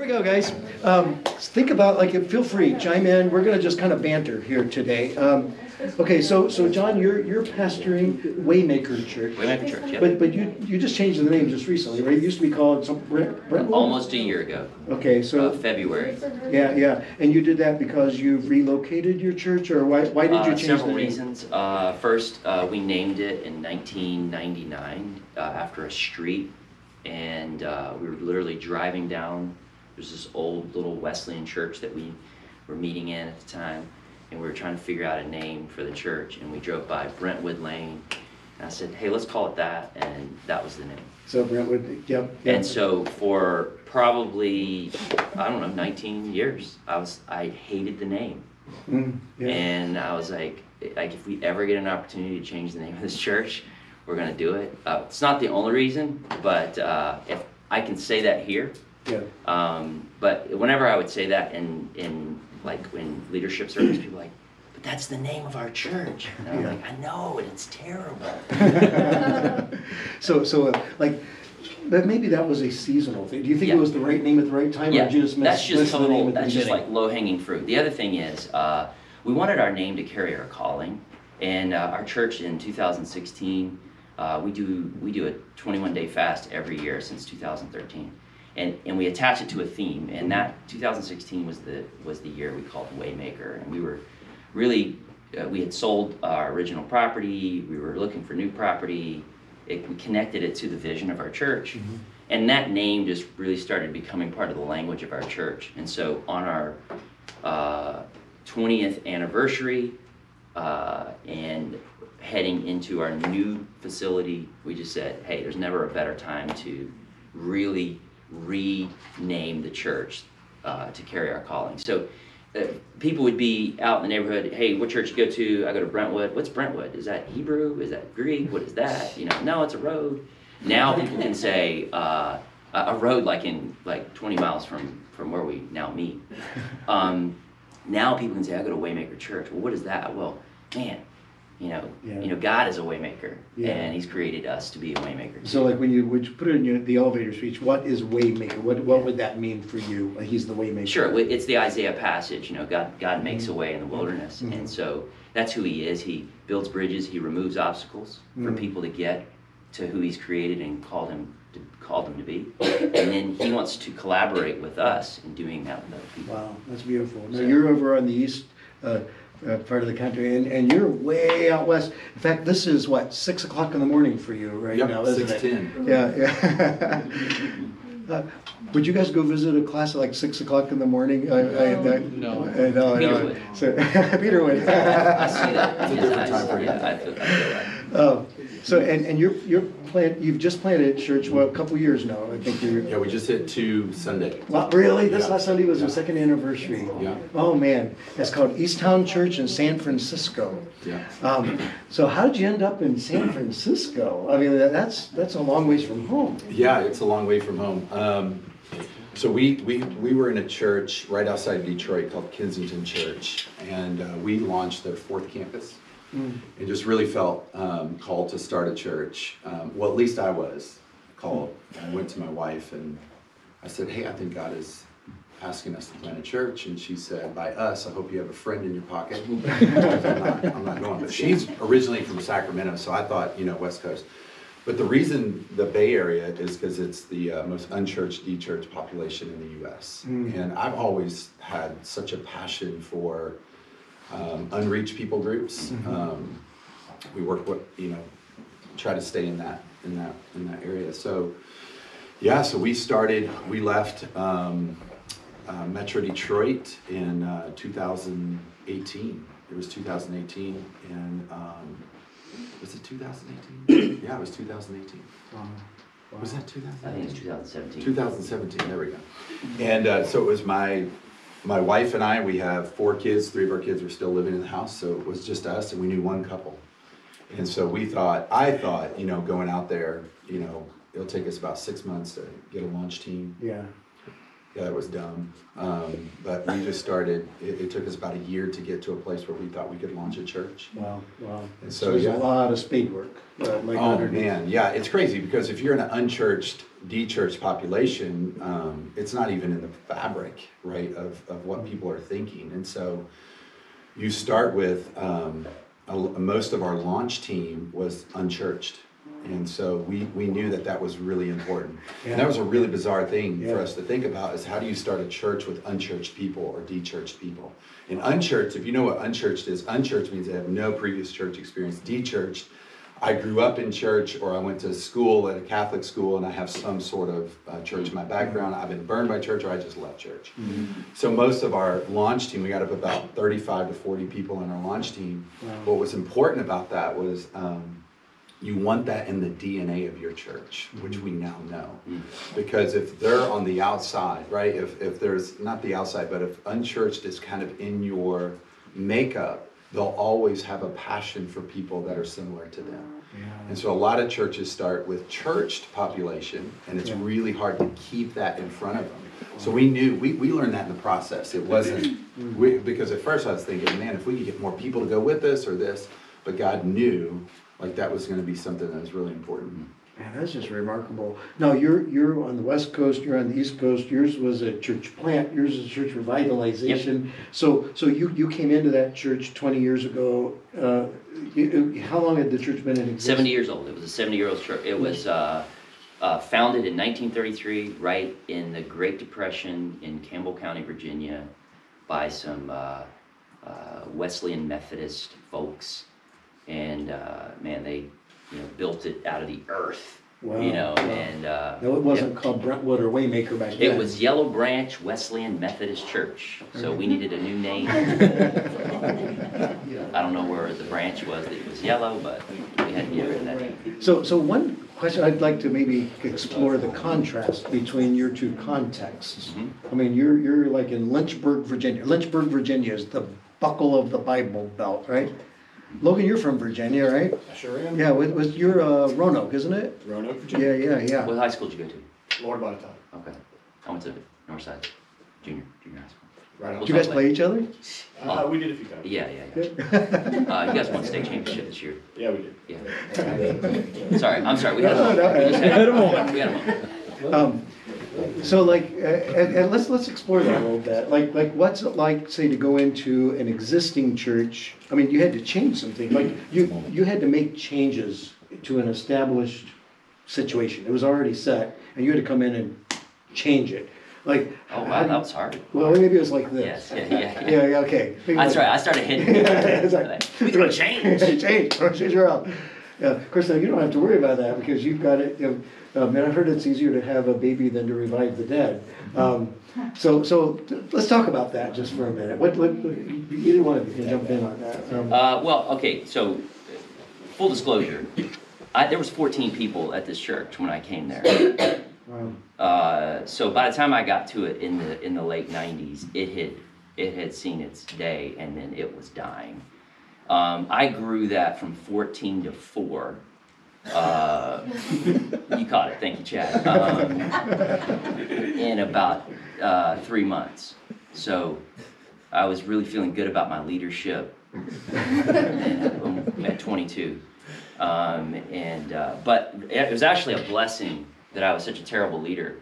we go, guys. Think about, feel free, chime in. We're going to just kind of banter here today. Okay, so Jon, you're pastoring Waymaker Church. Waymaker Church, yeah. But you just changed the name just recently, right? It used to be called Brentwood? Almost a year ago. Okay, so February. Yeah. And you did that because you've relocated your church, or why did you change Several the name? reasons. First, we named it in 1999 after a street, and we were literally driving down. There's this old little Wesleyan church that we were meeting in at the time, and we were trying to figure out a name for the church, and we drove by Brentwood Lane, and I said, hey, let's call it that, and that was the name. So Brentwood, yep. And so for probably, 19 years, I hated the name. Yeah. And I was like, if we ever get an opportunity to change the name of this church, we're gonna do it. It's not the only reason, but if I can say that here. Yeah. But whenever I would say that in leadership circles, people are like, but that's the name of our church. And I'm like, I know, and it's terrible. But maybe that was a seasonal thing. Do you think it was the right name at the right time? Yeah, or just that's just the name at the that's just beginning? like low-hanging fruit. The other thing is, we wanted our name to carry our calling, and our church in 2016, we do a 21-day fast every year since 2013. And we attach it to a theme, and that 2016 was the year we called Waymaker, and we were really we had sold our original property, we were looking for new property, we connected it to the vision of our church, and that name just really started becoming part of the language of our church. And so on our 20th anniversary and heading into our new facility, we just said, hey, there's never a better time to really rename the church to carry our calling. So people would be out in the neighborhood, hey, what church you go to? I go to Brentwood. What's Brentwood? Is that Hebrew? Is that Greek? What is that? No, it's a road. Now people can say a road like 20 miles from where we now meet. Now people can say, I go to Waymaker Church. Well, what is that? Well, man, God is a waymaker, and He's created us to be a waymaker. So, when you put it in the elevator speech, what is waymaker? What would that mean for you? He's the waymaker. Sure, it's the Isaiah passage. God makes a way in the wilderness, and so that's who He is. He builds bridges. He removes obstacles for people to get to who He's created and called them to be, and then He wants to collaborate with us in doing that with other people. Wow, that's beautiful. Now you're over on the east part of the country, and you're way out west. In fact, this is 6 o'clock in the morning for you right now, isn't 6:10. Yeah. Would you guys go visit a class at 6 o'clock in the morning? No. Peter would. So, Peter would. I see that. It's a different time frame. Yeah, I feel that. So you've just planted a church, a couple years now. I think Yeah, we just hit 2 Sunday. Well, really? This last Sunday was the second anniversary. Yeah. Oh man, it's called Easttown Church in San Francisco. Yeah. So how did you end up in San Francisco? I mean, that's a long ways from home. Yeah, it's a long way from home. So we were in a church right outside Detroit called Kensington Church, and we launched their 4th campus. And just really felt called to start a church. Well, at least I was called. I went to my wife and I said, hey, I think God is asking us to plant a church. And she said, by us, I hope you have a friend in your pocket. I'm not going. But she's originally from Sacramento, so I thought, West Coast. But the reason the Bay Area is because it's the most unchurched, de-churched population in the U.S. And I've always had such a passion for unreached people groups. We work with, try to stay in that area. So yeah, so we left Metro Detroit in 2018. It was 2018, and was it 2018? Yeah, it was 2018. Wow. Was that 2018? I think it's 2017. 2017, there we go. And so it was my wife and I, we have 4 kids, 3 of our kids were still living in the house, so it was just us, and we knew one couple. And so I thought, going out there, it'll take us about 6 months to get a launch team. Yeah. Yeah, that was dumb. But we just started, it took us about a year to get to a place where we thought we could launch a church. Wow. And so there's a lot of spade work. Oh man, yeah, it's crazy because if you're in an unchurched de-church population, it's not even in the fabric, right, of what people are thinking. And so you start with, most of our launch team was unchurched. And so we knew that that was really important. Yeah. And that was a really bizarre thing Yeah. for us to think about, is how do you start a church with unchurched people or de-churched people? And unchurched, if you know what unchurched is, unchurched means they have no previous church experience. De-churched, I grew up in church, or I went to school at a Catholic school and I have some sort of church in my background. I've been burned by church, or I just left church. Mm-hmm. So most of our launch team, we got up about 35 to 40 people in our launch team. Wow. What was important about that was you want that in the DNA of your church, which we now know. Mm-hmm. Because if they're on the outside, right, if there's, not the outside, but if unchurched is kind of in your makeup, they'll always have a passion for people that are similar to them. Yeah. And so a lot of churches start with churched population, and it's really hard to keep that in front of them. So we knew, we learned that in the process. It wasn't, because at first I was thinking, man, if we could get more people to go with this or this, but God knew like that was going to be something that was really important. Man, that's just remarkable. Now, you're on the West Coast, you're on the East Coast, yours was a church plant, yours is a church revitalization. Yep. So you came into that church 20 years ago. How long had the church been in existence? 70 years old. It was a 70-year-old church. It was founded in 1933, right in the Great Depression in Campbell County, Virginia, by some Wesleyan Methodist folks. And man, they built it out of the earth. Wow. And no, it wasn't called Brentwood or Waymaker back then. It was Yellow Branch Wesleyan Methodist Church. So we needed a new name. I don't know where the branch was. It was yellow, but we had to get rid of that name. So one question I'd like to maybe explore the contrast between your two contexts. Mm-hmm. I mean, you're like in Lynchburg, Virginia. Lynchburg, Virginia is the buckle of the Bible Belt, right? Logan, you're from Virginia, right? I sure am. Yeah, you're Roanoke, isn't it? Roanoke, Virginia. Yeah. What high school did you go to? Lord Bonneton. Okay. I went to Northside Junior High School. Right on. Did you guys play each other? We did a few times. Yeah. You guys won state championship this year. Yeah, we did. Yeah. Sorry, I'm sorry. We had a moment. So and let's explore that a little bit. Like what's it like, say, to go into an existing church? I mean, you had to change something. Like you had to make changes to an established situation. It was already set, and you had to come in and change it. Like, oh wow, that was hard. Well, maybe it was like this. Yes, yeah, okay. That's right. I started hitting. It's like, we're gonna change. change around. Yeah, of course, now you don't have to worry about that because you've got it. And I've heard it's easier to have a baby than to revive the dead. So let's talk about that just for a minute. What either one of you can jump in on that. Well, okay. So, full disclosure, there was 14 people at this church when I came there. Wow. So by the time I got to it in the late 90s, it had seen its day, and then it was dying. I grew that from 14 to 4. You caught it, thank you, Chad. In about 3 months. So I was really feeling good about my leadership at 22. But it was actually a blessing that I was such a terrible leader,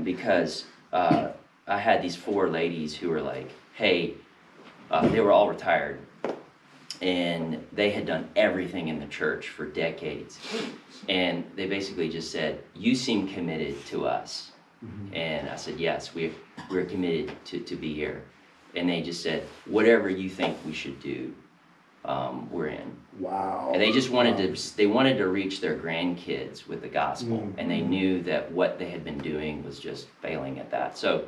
because I had these 4 ladies who were like, hey, they were all retired. And they had done everything in the church for decades. And they basically just said, you seem committed to us. Mm-hmm. And I said, yes, we're committed to be here. And they just said, whatever you think we should do, we're in. Wow. And they just wanted to reach their grandkids with the gospel. Mm-hmm. And they knew that what they had been doing was just failing at that. So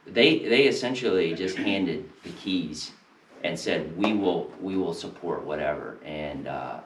they essentially just handed the keys and said, we will support whatever. And I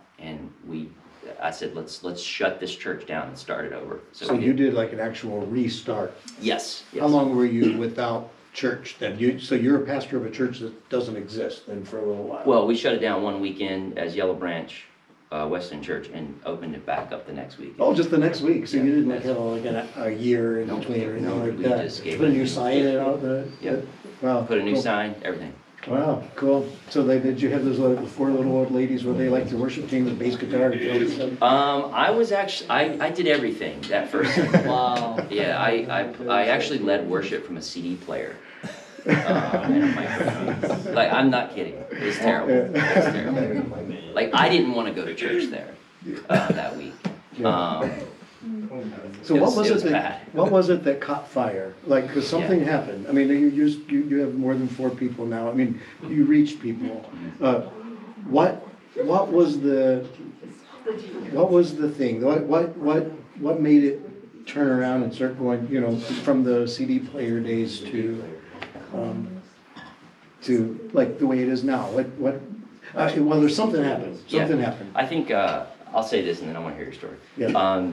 said, let's shut this church down and start it over. So you did like an actual restart. Yes. How long were you without church then? So you're a pastor of a church that doesn't exist then for a little while. Well, we shut it down one weekend as Yellow Branch Wesleyan Church and opened it back up the next week. Oh, just the next week. So you didn't have a year in between or anything like that. Just put a new sign in out. Yep. Wow. Put a new sign, everything. Wow, cool. So did you have those four little old ladies, were they like the worship team, the bass guitar? I was actually, I did everything that first year. Wow. Yeah, I actually led worship from a CD player. And a microphone. Like, I'm not kidding. It was terrible. It was terrible. Like, I didn't want to go to church there that week. So It what was was it bad. what was it that caught fire? Like, because something happened. I mean, you have more than 4 people now. I mean, you reach people. What was the thing? What made it turn around and start going? You know, from the CD player days to like the way it is now. Well, there's something happened. Something happened. I think I'll say this, and then I want to hear your story. Yeah.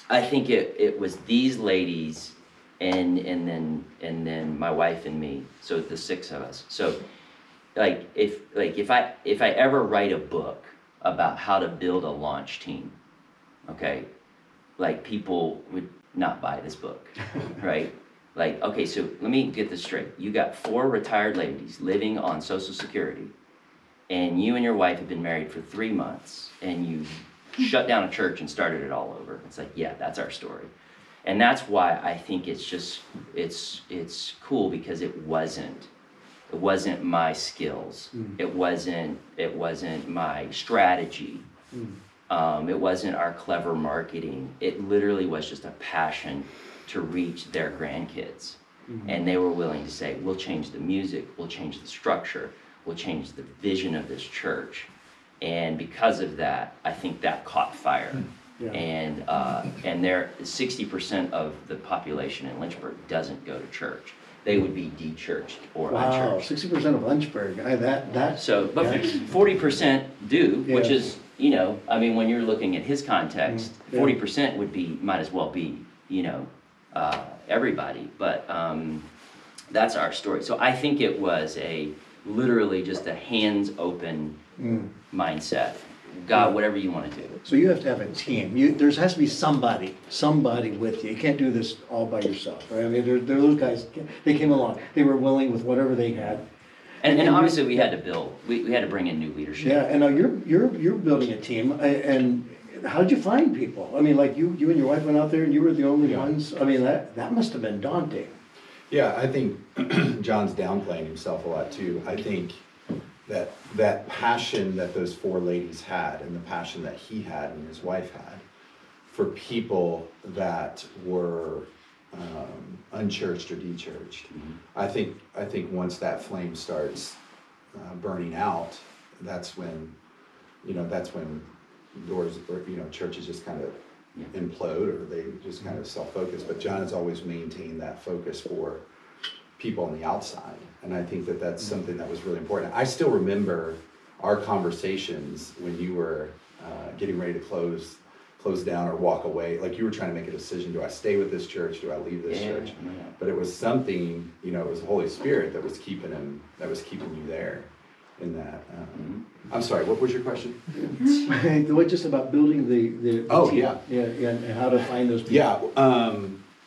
I think it was these ladies, and then my wife and me. So the 6 of us. So, if I ever write a book about how to build a launch team, okay, like, people would not buy this book, right? Like, okay, so let me get this straight. You got 4 retired ladies living on Social Security, and you and your wife have been married for 3 months, and you shut down a church and started it all over. It's like, yeah, that's our story. And that's why I think it's cool, because it wasn't my skills. It wasn't my strategy. It wasn't our clever marketing. It literally was just a passion to reach their grandkids. And they were willing to say, we'll change the music, we'll change the structure, we'll change the vision of this church. And because of that, I think that caught fire. Yeah. And there, 60% of the population in Lynchburg doesn't go to church. They would be de-churched or Wow, unchurched. 60% of Lynchburg. But 40% do, which is, you know, I mean, when you're looking at his context, 40% would be, might as well be, you know, everybody. But that's our story. So I think it was literally just a hands open mindset. God, whatever you want to do. So you have to have a team. There has to be somebody with you. You can't do this all by yourself, right? I mean, those guys, they came along. They were willing with whatever they had. And obviously we had to build. We had to bring in new leadership. Yeah, and now you're building a team. And how did you find people? I mean, like you and your wife went out there and you were the only ones. I mean, that must have been daunting. Yeah, I think Jon's downplaying himself a lot too. I think that passion that those 4 ladies had, and the passion that he had and his wife had for people that were unchurched or de-churched. I think once that flame starts burning out, that's when doors or churches just kind of implode, or they just kind of self-focus. But Jon has always maintained that focus for people on the outside, and I think that's something that was really important. I still remember our conversations when you were getting ready to close down or walk away. Like, you were trying to make a decision: do I stay with this church? Do I leave this church? Yeah. But it was something, it was the Holy Spirit that was keeping you there in that. I'm sorry, what was your question? Just about building the team. Yeah, and how to find those people. Yeah,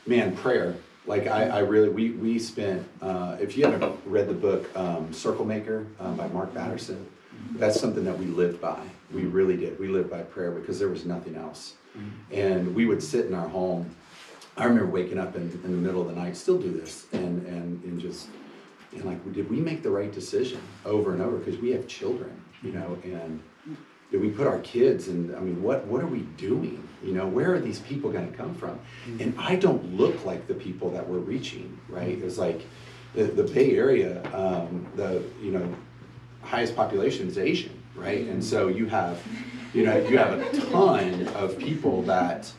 man, prayer. Like, I really, we spent, if you haven't read the book Circle Maker by Mark Batterson, that's something that we lived by. We really did. We lived by prayer because there was nothing else. And we would sit in our home. I remember waking up in the middle of the night, still do this, and just, like, did we make the right decision over and over? Because we have children, and did we put our kids in, I mean, what are we doing? Where are these people going to come from? And I don't look like the people that we're reaching, right? It's like the Bay Area, the highest population is Asian, right? And so you have a ton of people that,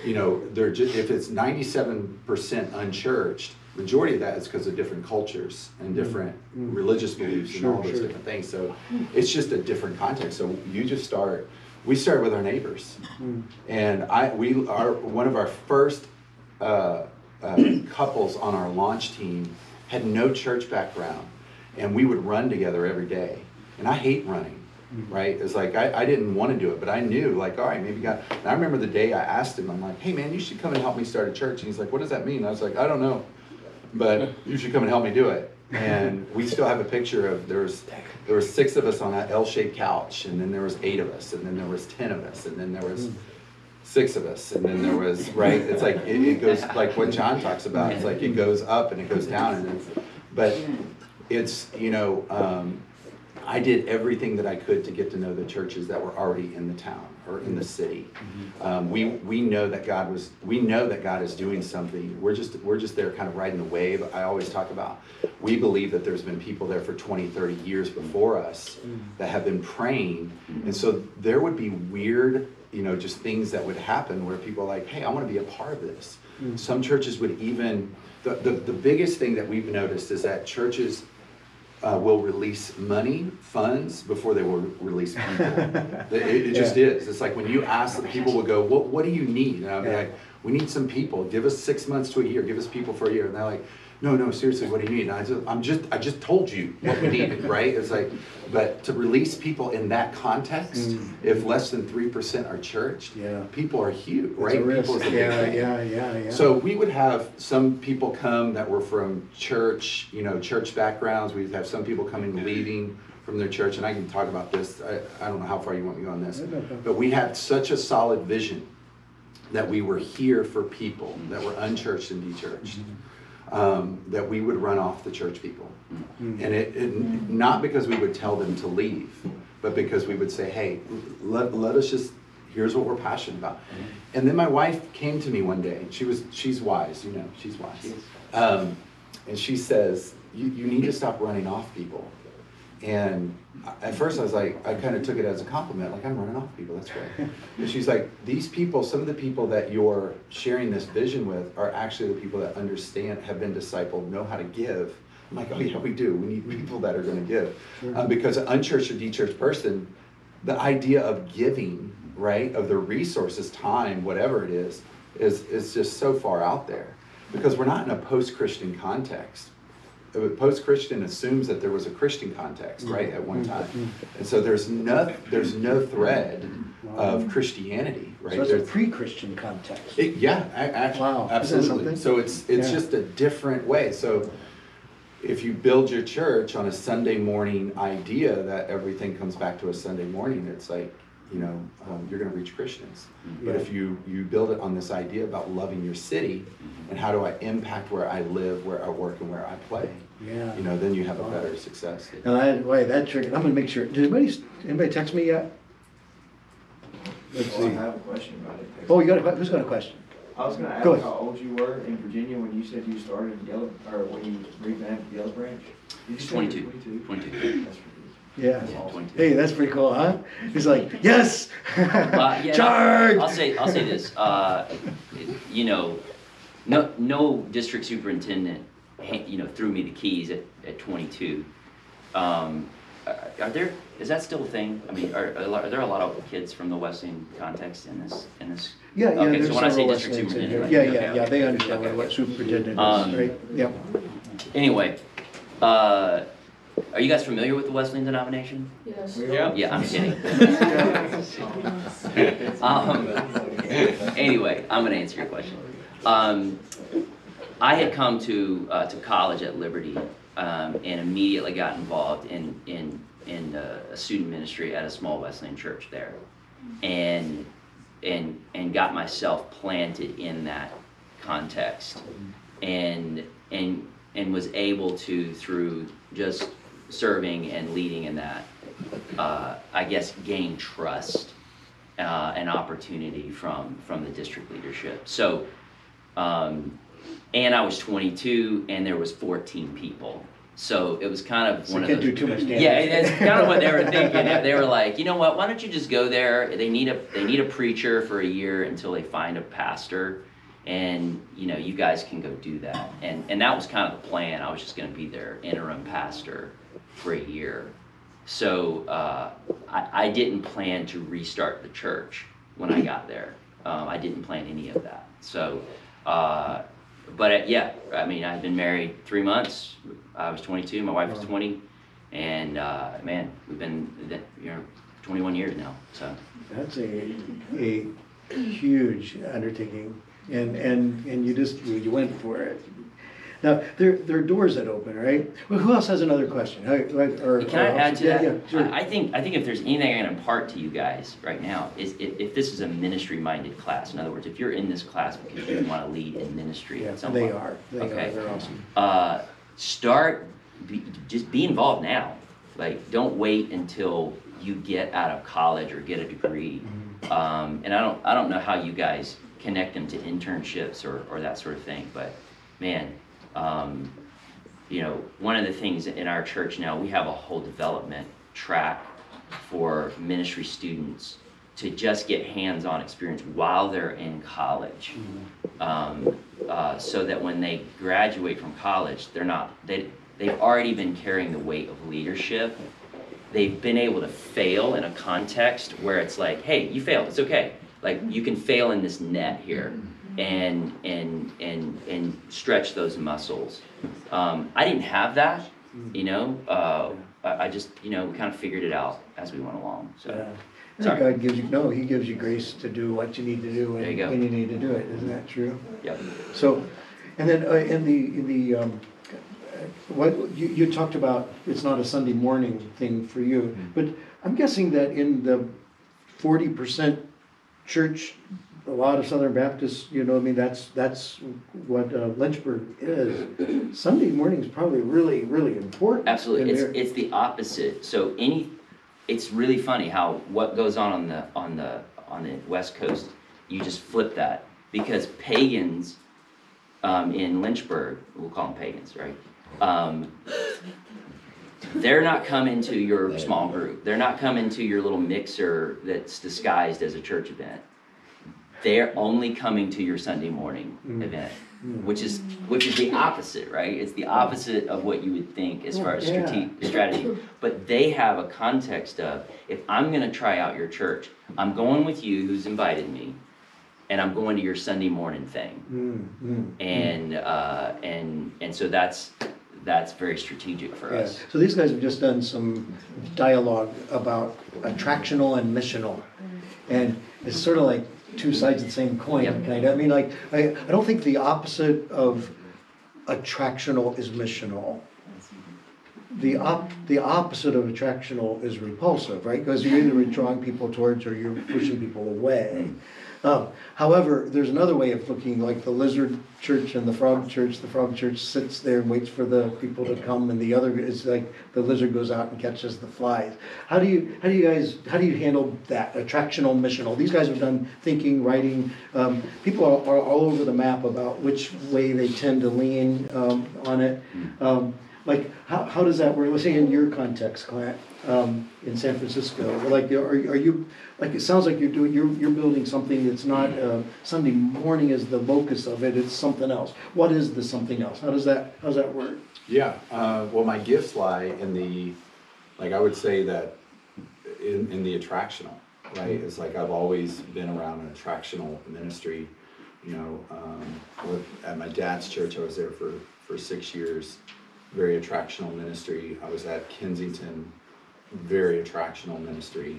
they're just, if it's 97% unchurched, majority of that is because of different cultures and different religious beliefs and all those different things. So it's just a different context. So we start with our neighbors. And one of our first couples on our launch team had no church background, and we would run together every day. And I hate running, right? It's like, I didn't want to do it, but I knew, like, all right, maybe God. And I remember the day I asked him, I'm like, hey man, you should come and help me start a church. And he's like, what does that mean? I was like, I don't know, but you should come and help me do it. And we still have a picture of, there was 6 of us on that L-shaped couch, and then there was 8 of us, and then there was 10 of us, and then there was 6 of us, and then there was, right? It's like, it goes, like what Jon talks about, it's like it goes up and it goes down, but it's, you know, I did everything that I could to get to know the churches that were already in the town or in the city. We know that God is doing something. We're just there kind of riding the wave. I always talk about, we believe that there's been people there for 20, 30 years before us that have been praying. And so there would be weird, you know, just things that would happen where people are like, hey, I want to be a part of this. Some churches would even, the biggest thing that we've noticed is that churches will release money, funds, before they will release people. It just is. It's like when you ask, the people will go, what do you need? And I'll be like, we need some people. Give us 6 months to a year. Give us people for a year. And they're like, no, seriously, what do you need? And I just told you what we needed, right? It's like, but to release people in that context, if less than 3% are churched, people are huge, right? People is a big thing. Yeah. So we would have some people come that were from church, you know, church backgrounds. We'd have some people coming, leaving from their church, and I can talk about this. I don't know how far you want me to go on this, but we had such a solid vision that we were here for people that were unchurched and dechurched. That we would run off the church people. And it not because we would tell them to leave, but because we would say, hey, let us just, here's what we're passionate about. And then my wife came to me one day. She's wise, you know, she's wise. And she says, you need to stop running off people. And at first I was like, I kind of took it as a compliment, like, I'm running off people, that's great. And she's like, these people, some of the people that you're sharing this vision with are actually the people that understand, have been discipled, know how to give. I'm like, oh yeah, we do. We need people that are going to give. Because an unchurched or dechurched person, the idea of giving, right, of their resources, time, whatever it is just so far out there. Because we're not in a post-Christian context. Post-Christian assumes that there was a Christian context, right, at one time. And so there's no thread of Christianity, right? So it's a pre-Christian context. Absolutely. So it's just a different way. So if you build your church on a Sunday morning idea that everything comes back to a Sunday morning, it's like, you know, you're going to reach Christians. But if you build it on this idea about loving your city and how do I impact where I live, where I work, and where I play, you know, then you have a better success. Now that triggered. I'm going to make sure. Did anybody text me yet? Let's see. I have a question about it. Oh, who's got a question? I was going to ask how old you were in Virginia when you said you started when you revamped Yellow Branch. Did you 22. 22. That's Yeah. Hey, that's pretty cool, huh? He's like, yes, charge. I'll say this. You know, no district superintendent, you know, threw me the keys at 22. Is that still a thing? I mean, are there a lot of kids from the Wesleyan context in this? Yeah. Okay, There's so when I say several district Wesleyans in superintendent, here. right? Yeah. They understand what superintendent is, right? Yeah. Anyway, are you guys familiar with the Wesleyan denomination? Yes. Yeah, I'm kidding. Anyway, I'm going to answer your question. I had come to college at Liberty and immediately got involved in a student ministry at a small Wesleyan church there, and got myself planted in that context, and was able to, through just serving and leading in that, I guess, gain trust and opportunity from the district leadership. So, and I was 22, and there was 14 people. So it was kind of one of those. Can't do too much damage. Yeah, that's kind of what they were thinking. They were like, you know what? Why don't you just go there? They need a preacher for a year until they find a pastor, and you know, you guys can go do that. And that was kind of the plan. I was just going to be their interim pastor for a year. So I didn't plan to restart the church when I got there. I didn't plan any of that. So, but yeah, I mean, I've been married 3 months. I was 22, my wife was 20, and man, we've been 21 years now. So that's a huge undertaking, and you went for it. Now, there are doors that open, right? Well, who else has another question? Can I add to that? Yeah, sure. I think if there's anything I can impart to you guys right now is if this is a ministry-minded class. In other words, if you're in this class because you want to lead in ministry, Yeah, at some they point, are. They're awesome. Just be involved now. Like, don't wait until you get out of college or get a degree. And I don't know how you guys connect them to internships or that sort of thing, but man, you know, one of the things in our church now, we have a whole development track for ministry students to just get hands-on experience while they're in college, so that when they graduate from college, they've already been carrying the weight of leadership. They've been able to fail in a context where it's like, hey, you failed, it's okay. Like, you can fail in this net here and stretch those muscles. I didn't have that, you know. I just, you know, we kind of figured it out as we went along. So, yeah. God gives you, He gives you grace to do what you need to do when you need to do it. Isn't that true? Yep. So, and then in the what you talked about, it's not a Sunday morning thing for you, but I'm guessing that in the 40% church, a lot of Southern Baptists, you know, I mean, that's what Lynchburg is. Sunday morning is probably really, really important. Absolutely, it's the opposite. So it's really funny how what goes on the West Coast, you just flip that, because pagans in Lynchburg, we'll call them pagans, right? They're not coming to your small group. They're not coming to your little mixer that's disguised as a church event. They're only coming to your Sunday morning event, which is the opposite, right? It's the opposite of what you would think as far as strategy. But they have a context of, if I'm going to try out your church, I'm going with you, who's invited me, and I'm going to your Sunday morning thing. And so that's very strategic for us. So these guys have just done some dialogue about attractional and missional, and it's sort of like two sides of the same coin, kind of. I mean, like, I don't think the opposite of attractional is missional. The opposite of attractional is repulsive, right? Because you're either drawing people towards or you're pushing people away. However, there's another way of looking, like the lizard church and the frog church. The frog church sits there and waits for the people to come, and the other is like the lizard goes out and catches the flies. How do you handle that attractional, missional? These guys have done thinking, writing. People are all over the map about which way they tend to lean on it. Like, how does that work? Let's say in your context, Clint, in San Francisco, like, are you, like, it sounds like you're building something that's not Sunday morning is the locus of it. It's something else. What is the something else? How's that work? Yeah. Well, my gifts lie in the, like, I would say that in the attractional, right? It's like I've always been around an attractional ministry. You know, at my dad's church, I was there for 6 years. Very attractional ministry. I was at Kensington, very attractional ministry.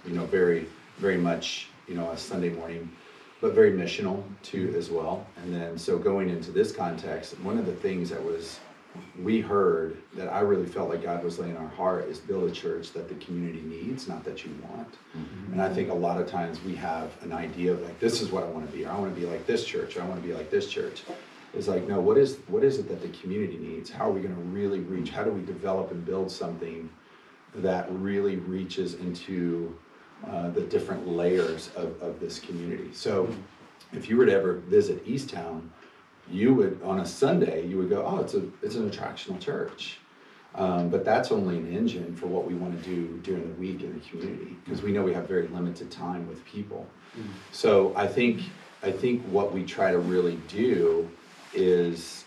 You know, very, very much, you know, a Sunday morning, but very missional too as well. And then, so going into this context, one of the things that we heard that I really felt like God was laying on our heart is build a church that the community needs, not that you want. And I think a lot of times we have an idea of like, this is what I want to be, or I want to be like this church, or I want to be like this church. It's like, no, what is it that the community needs? How are we going to really reach? How do we develop and build something that really reaches into the different layers of this community? So if you were to ever visit Easttown, you would, on a Sunday, you would go, oh, it's an attractional church. But that's only an engine for what we want to do during the week in the community, because we know we have very limited time with people. So I think what we try to really do is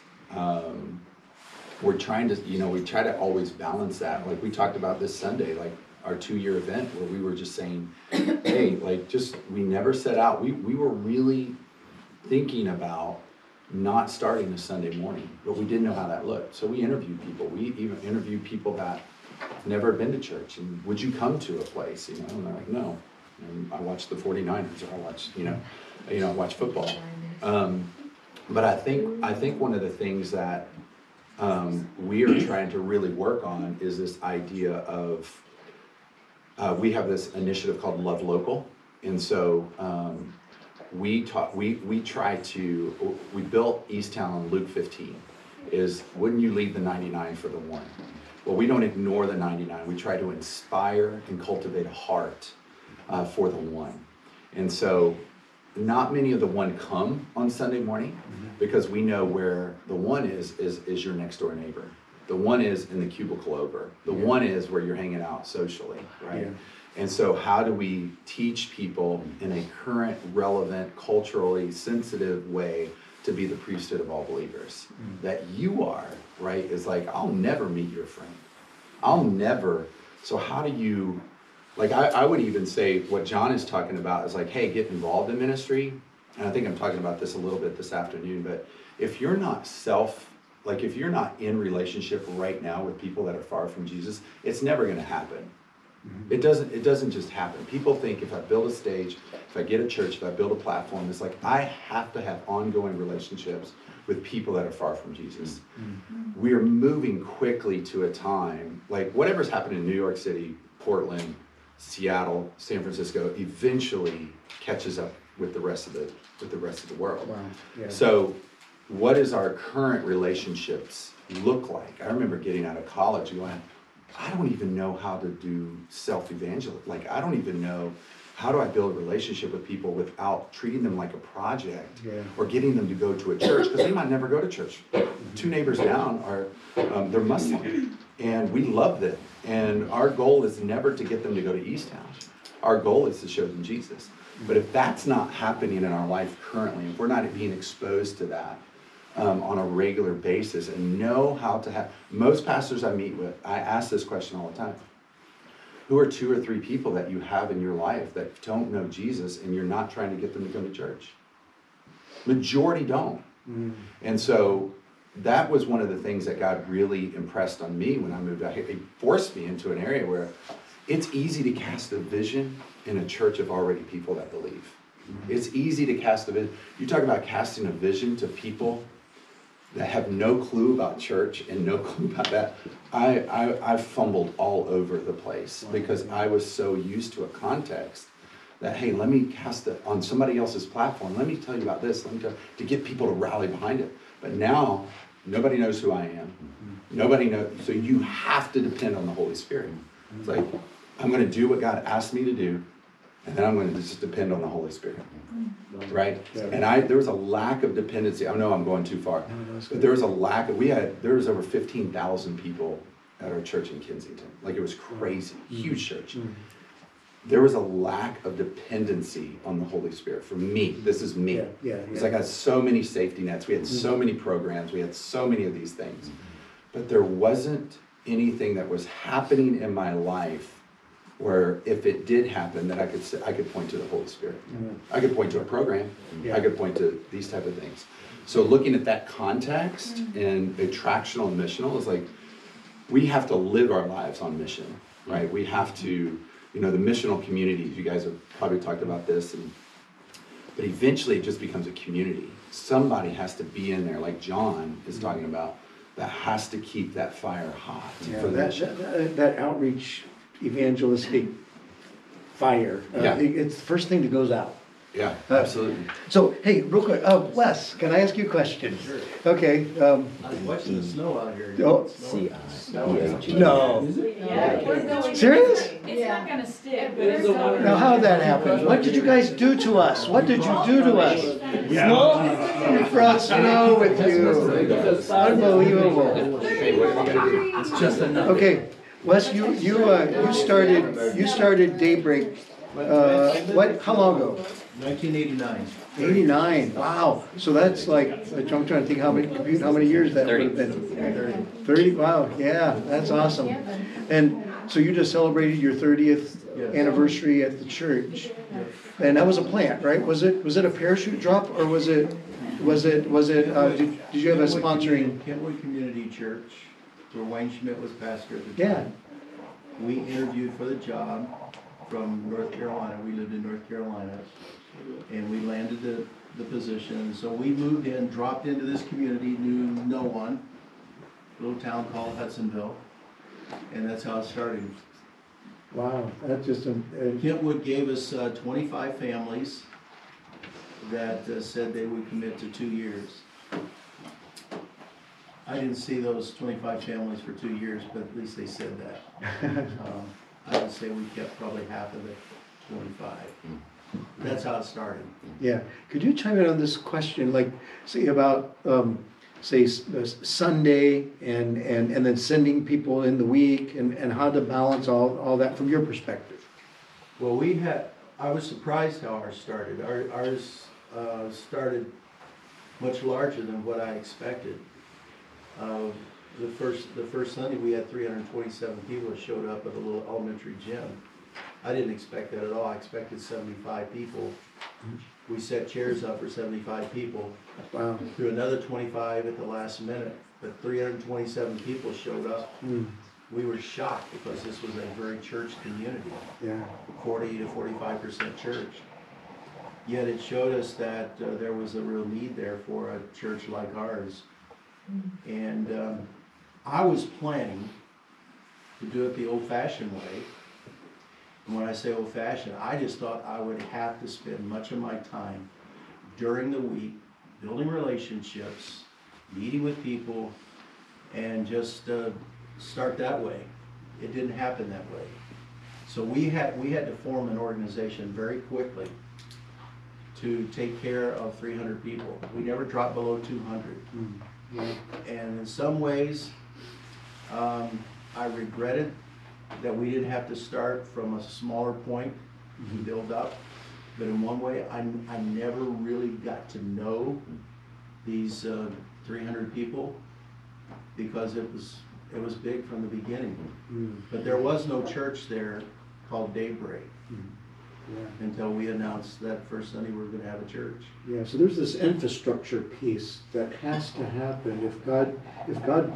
we're trying to, you know, we try to always balance that. Like we talked about this Sunday, like our 2-year event where we were just saying, hey, like we never set out. We were really thinking about not starting a Sunday morning, but we didn't know how that looked. So we interviewed people. We even interviewed people that never been to church. And would you come to a place, you know? And they're like, no. And I watch the 49ers, or I watch, I watch football. But I think one of the things that we are trying to really work on is this idea of we have this initiative called Love Local, and so we built Easttown on Luke 15. Is wouldn't you leave the 99 for the one? Well, we don't ignore the 99. We try to inspire and cultivate a heart for the one. And so not many of the one come on Sunday morning because we know where the one is your next door neighbor. The one is in the cubicle over. The one is where you're hanging out socially, right? Yeah. And so how do we teach people in a current, relevant, culturally sensitive way to be the priesthood of all believers? That you are, right, is like, I'll never meet your friend. I'll never. So how do you, like, I would even say what Jon is talking about is like, hey, get involved in ministry. And I think I'm talking about this a little bit this afternoon, but if you're not if you're not in relationship right now with people that are far from Jesus, it's never going to happen. It doesn't just happen. People think if I build a stage, if I get a church, if I build a platform, it's like I have to have ongoing relationships with people that are far from Jesus. We are moving quickly to a time, like whatever's happening in New York City, Portland, Seattle, San Francisco, eventually catches up with the rest of the world. Wow. Yeah. So what does our current relationships look like? I remember getting out of college and going, I don't even know how to do self-evangelism. Like, I don't even know how do I build a relationship with people without treating them like a project or getting them to go to a church, because they might never go to church. 2 neighbors down are, they're Muslim, and we love them. And our goal is never to get them to go to Easttown. Our goal is to show them Jesus. But if that's not happening in our life currently, if we're not being exposed to that, on a regular basis and know how to have, most pastors I meet with, I ask this question all the time. Who are 2 or 3 people that you have in your life that don't know Jesus and you're not trying to get them to come to church? Majority don't. And so that was one of the things that God really impressed on me when I moved out here. It forced me into an area where it's easy to cast a vision in a church of already people that believe. It's easy to cast a vision. You talk about casting a vision to people that have no clue about church and no clue about that. I fumbled all over the place because I was so used to a context that, hey, let me cast it on somebody else's platform. Let me tell you about this. To get people to rally behind it. But now, nobody knows who I am. Nobody knows. So you have to depend on the Holy Spirit. It's like, I'm going to do what God asked me to do, and then I'm going to just depend on the Holy Spirit. Right? And there was a lack of dependency. I know I'm going too far. But there was a lack of, there was over 15,000 people at our church in Kensington. Like, it was crazy. Huge church. There was a lack of dependency on the Holy Spirit for me. This is me. It's like I had so many safety nets. We had so many programs. We had so many of these things. But there wasn't anything that was happening in my life where if it did happen, that I could point to the Holy Spirit. I could point to a program. I could point to these type of things. So looking at that context and attractional and missional is like, we have to live our lives on mission, right? We have to, the missional communities, you guys have probably talked about this, but eventually it just becomes a community. Somebody has to be in there, like Jon is talking about, that has to keep that fire hot. For that outreach evangelistic fire. It's the first thing that goes out. Yeah, absolutely. So, hey, real quick, Wes, can I ask you a question? Sure. Okay. I was watching the snow out here. No. Yeah. Serious? It's not gonna stick. Now, how did that happen? What did you guys do to us? What did you do to us? Snow? You brought snow with you. Unbelievable. It's just enough. Okay. Wes, you started Daybreak. How long ago? 1989. 89. Wow. So that's like, I'm trying to think how many years that would have been. 30. Wow. Yeah, that's awesome. And so you just celebrated your 30th anniversary at the church, and that was a plant, right? Was it a parachute drop, or was it? Did you have a sponsoring? Kentwood Community Church, where Wayne Schmidt was pastor at the time. We interviewed for the job from North Carolina. We lived in North Carolina, and we landed the position. So we moved in, dropped into this community, knew no one, little town called Hudsonville, and that's how it started. Wow, that's just Kentwood gave us 25 families that said they would commit to 2 years. I didn't see those 25 families for 2 years, but at least they said that. I would say we kept probably half of the 25. That's how it started. yeah. Could you chime in on this question, like, say about, Sunday and then sending people in the week and how to balance all that from your perspective? Well, I was surprised how ours started. Ours started much larger than what I expected. The first Sunday, we had 327 people that showed up at a little elementary gym. I didn't expect that at all. I expected 75 people. We set chairs up for 75 people. Wow. Threw another 25 at the last minute, but 327 people showed up. We were shocked because this was a very church community. Yeah. 40 to 45% church. Yet it showed us that there was a real need there for a church like ours. And I was planning to do it the old-fashioned way. And when I say old-fashioned, I just thought I would have to spend much of my time during the week building relationships, meeting with people, and just start that way. It didn't happen that way. So we had to form an organization very quickly to take care of 300 people. We never dropped below 200. And in some ways, I regretted that we didn't have to start from a smaller point and build up. But in one way, I never really got to know these 300 people because it was big from the beginning. But there was no church there called Daybreak until we announced that first Sunday we were going to have a church. Yeah, so there's this infrastructure piece that has to happen if God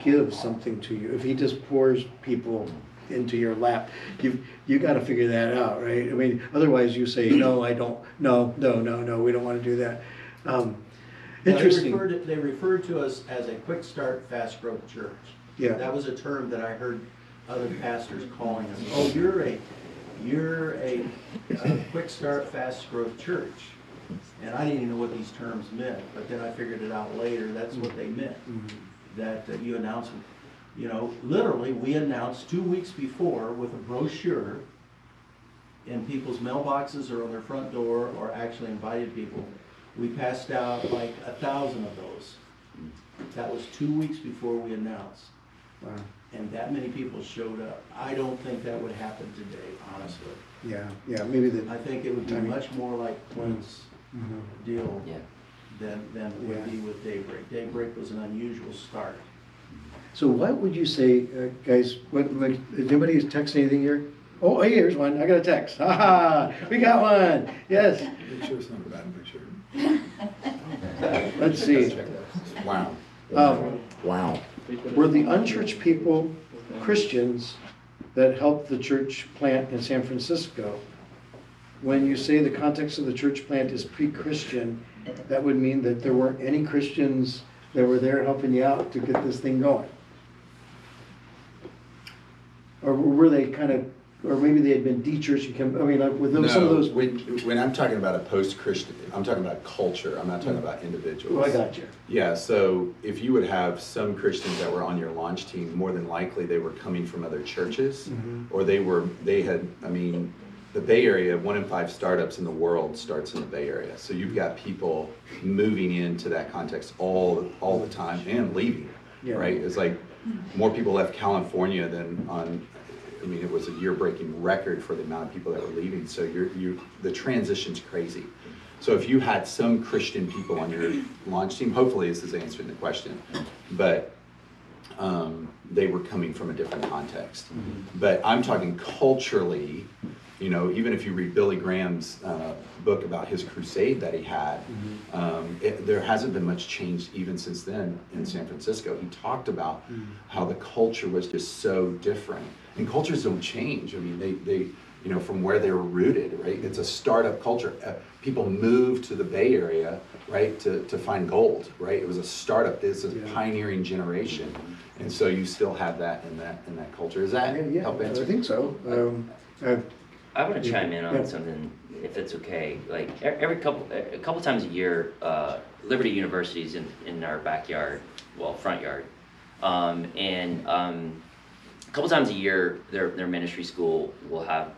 gives something to you, if he just pours people into your lap, you got to figure that out, right? I mean, otherwise you say, no, I don't, no, we don't want to do that. Interesting. They referred to us as a quick start, fast growth church. Yeah. That was a term that I heard other pastors calling us. Oh, you're a quick start, fast growth church. And I didn't even know what these terms meant, but then I figured it out later. That's what they meant. That you announce, literally we announced 2 weeks before with a brochure in people's mailboxes or on their front door, or actually invited people. We passed out like 1,000 of those. That was 2 weeks before we announced. Wow. And that many people showed up. I don't think that would happen today, honestly. Yeah, maybe I think it would be much more like Clint's deal than it would be with Daybreak. Daybreak was an unusual start. So what would you say, guys, did anybody text anything here? Oh, hey, here's one. I got a text. Ha! We got one. Yes. Make sure it's not a bad picture. Let's see. Wow. Wow. Were the unchurched people Christians that helped the church plant in San Francisco? When you say the context of the church plant is pre-Christian, that would mean that there weren't any Christians that were there helping you out to get this thing going. Or were they kind of, or maybe they had been de-churched and come, I mean, like with those, some of those. When I'm talking about a post-Christian, I'm talking about culture. I'm not talking about individuals. Oh, I got you. Yeah, so if you would have some Christians that were on your launch team, more than likely they were coming from other churches, or the Bay Area, 1 in 5 startups in the world starts in the Bay Area. So you've got people moving into that context all the time and leaving, right? It's like more people left California than it was a year-breaking record for the amount of people that were leaving. So the transition's crazy. So if you had some Christian people on your launch team, hopefully this is answering the question, but they were coming from a different context. But I'm talking culturally, even if you read Billy Graham's book about his crusade that he had, there hasn't been much change even since then in San Francisco. He talked about how the culture was just so different. And cultures don't change. I mean, you know, from where they were rooted, right? It's a startup culture. People move to the Bay Area, right, to find gold, right? It was a startup. This is a pioneering generation, and so you still have that in that culture. Does that help answer? I think so. I want to chime in on something, if it's okay. Like a couple times a year, Liberty University's in our backyard, well, front yard, and a couple times a year, their ministry school will have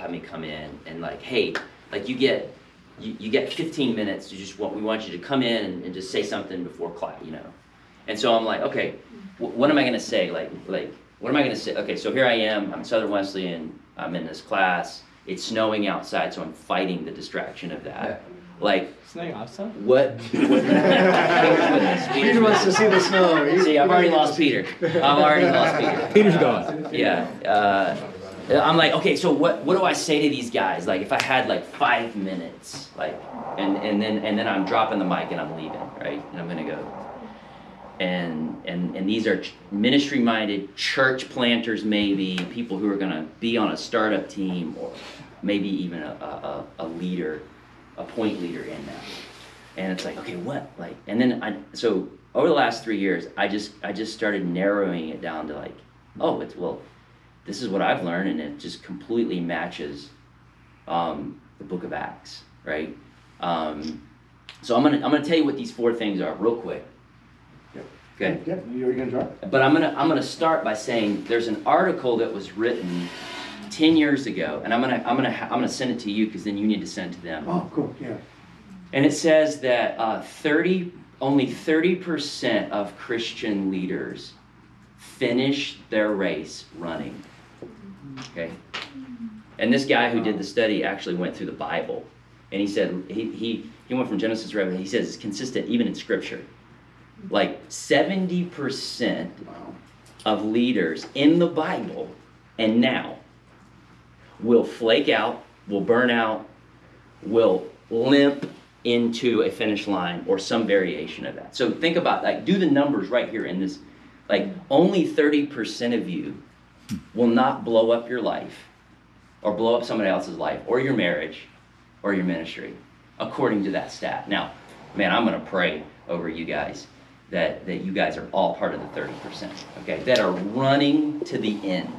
me come in and like, hey, like you get 15 minutes to just we want you to come in and just say something before class, you know. And so I'm like, okay, what am I gonna say? Like what am I gonna say? Okay, so here I am. I'm Southern Wesleyan. I'm in this class. It's snowing outside, so I'm fighting the distraction of that. Like, snowing outside? What? Peter wants to see the snow. See, I've already lost Peter. Peter's gone. Yeah. I'm like, okay, so what do I say to these guys? Like, if I had like 5 minutes, like, and then I'm dropping the mic and I'm leaving, right? And I'm gonna go. And these are ministry-minded church planters, maybe people who are gonna be on a startup team, or maybe even a leader, a point leader in that. And it's like, okay, what? Like, and then so over the last 3 years, I just started narrowing it down to like, oh, this is what I've learned, and it just completely matches the Book of Acts, right? So I'm gonna tell you what these 4 things are real quick. Okay. Yeah, you're gonna drop. But I'm gonna start by saying there's an article that was written 10 years ago, and I'm gonna send it to you because then you need to send it to them. Oh, cool. Yeah. And it says that only 30% of Christian leaders finish their race running. Okay. And this guy who did the study actually went through the Bible, and he said he went from Genesis to Revelation. He says it's consistent even in Scripture. Like 70% of leaders in the Bible and now will flake out, will burn out, will limp into a finish line or some variation of that. So think about, like, do the numbers right here in this. Like, only 30% of you will not blow up your life or blow up somebody else's life or your marriage or your ministry, according to that stat. Now, man, I'm going to pray over you guys that you guys are all part of the 30%, okay, that are running to the end,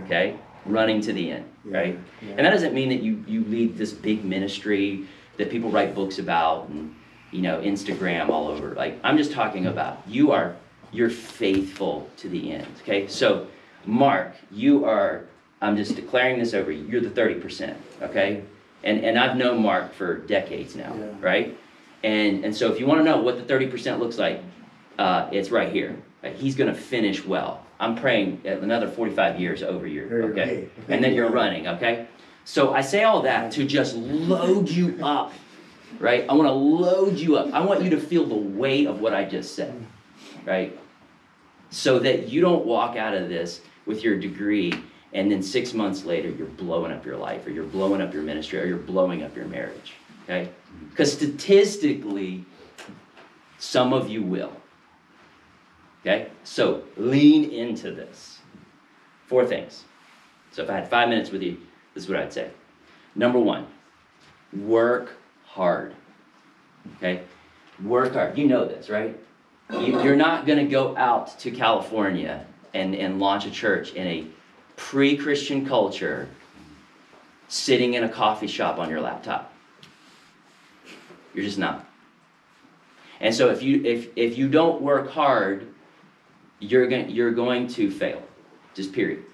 okay, running to the end, right? And that doesn't mean that you lead this big ministry that people write books about and, you know, Instagram all over. Like, I'm just talking about you're faithful to the end, okay? So, Mark, I'm just declaring this over you. You're the 30%, okay? And I've known Mark for decades now, right? And so if you want to know what the 30% looks like, it's right here. Right? He's going to finish well. I'm praying another 45 years over you, okay? And then you're running, okay? So I say all that to just load you up, right? I want to load you up. I want you to feel the weight of what I just said, right? So that you don't walk out of this with your degree and then 6 months later you're blowing up your life, or you're blowing up your ministry, or you're blowing up your marriage, okay? Because statistically, some of you will. Okay, so lean into this. 4 things. So if I had 5 minutes with you, this is what I'd say. Number 1, work hard. Okay, work hard. You know this, right? You're not going to go out to California and launch a church in a pre-Christian culture sitting in a coffee shop on your laptop. You're just not. And so if you don't work hard, you're going to fail, just period.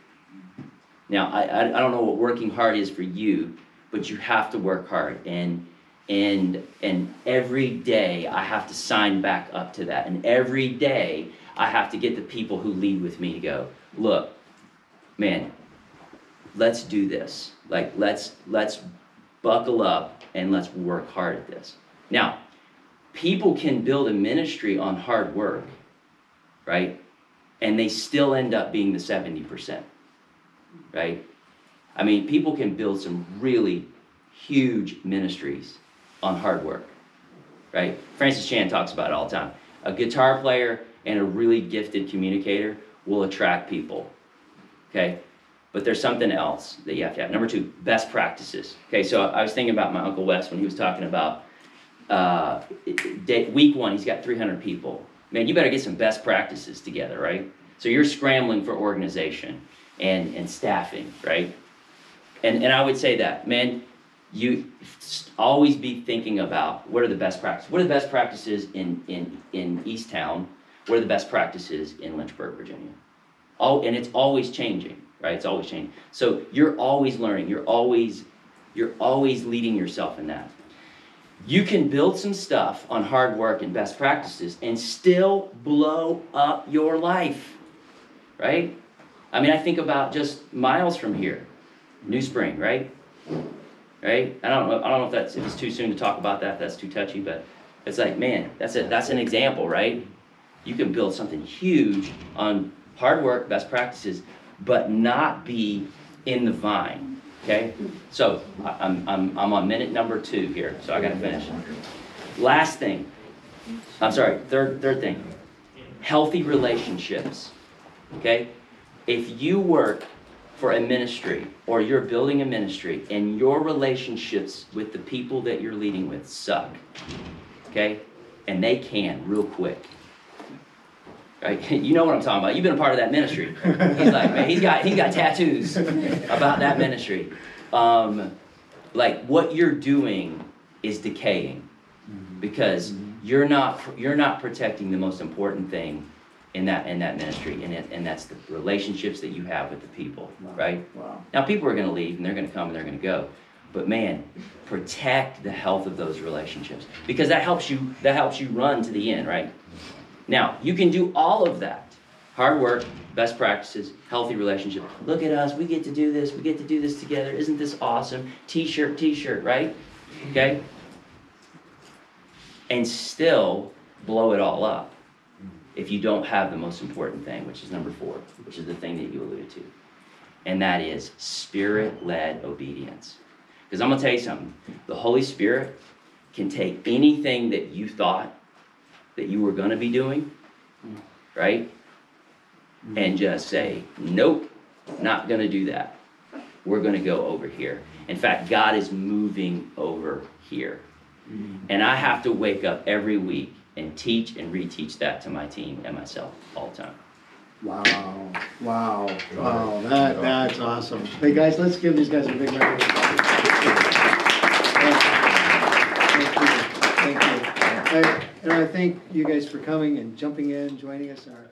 Now, I don't know what working hard is for you, but you have to work hard, and every day I have to sign back up to that, and every day I have to get the people who lead with me to go, look, man, let's do this. Like, let's buckle up and let's work hard at this. Now, people can build a ministry on hard work, right? And they still end up being the 70%, right? I mean, people can build some really huge ministries on hard work, right? Francis Chan talks about it all the time. A guitar player and a really gifted communicator will attract people, okay? but there's something else that you have to have. Number 2, best practices. Okay, so I was thinking about my Uncle Wes when he was talking about week 1, he's got 300 people. Man, you better get some best practices together, right? So you're scrambling for organization and staffing, right? And I would say that, man, you always be thinking about what are the best practices. What are the best practices in East Town? What are the best practices in Lynchburg, Virginia? And it's always changing, right? It's always changing. So you're always learning. You're always leading yourself in that. You can build some stuff on hard work and best practices and still blow up your life, right? I mean, I think about just miles from here, New Spring, right? Right? I don't know if it's too soon to talk about that. If that's too touchy, but it's like, man, that's an example, right? You can build something huge on hard work, best practices, but not be in the vine. Okay, so I'm on minute number 2 here, so I got to finish. Last thing, third thing, healthy relationships. Okay, if you work for a ministry or you're building a ministry and your relationships with the people that you're leading with suck, okay, and they can real quick. Right? You know what I'm talking about. You've been a part of that ministry. He's like, man, he's got tattoos about that ministry. Like what you're doing is decaying because you're not protecting the most important thing in that ministry, and that's the relationships that you have with the people, right? Wow. Now people are going to leave and they're going to come and they're going to go, but man, protect the health of those relationships because that helps you run to the end, right? Now, you can do all of that. Hard work, best practices, healthy relationship. Look at us, we get to do this, we get to do this together. Isn't this awesome? T-shirt, right? Okay? And still blow it all up if you don't have the most important thing, which is number 4, which is the thing that you alluded to. And that is Spirit-led obedience. Because I'm going to tell you something. The Holy Spirit can take anything that you thought that you were going to be doing, right? And just say, nope, not going to do that. We're going to go over here. In fact, God is moving over here. And I have to wake up every week and teach and reteach that to my team and myself all the time. Wow. That's awesome. Hey guys, let's give these guys a big round of applause. Thank you. And I thank you guys for coming and jumping in, joining us in our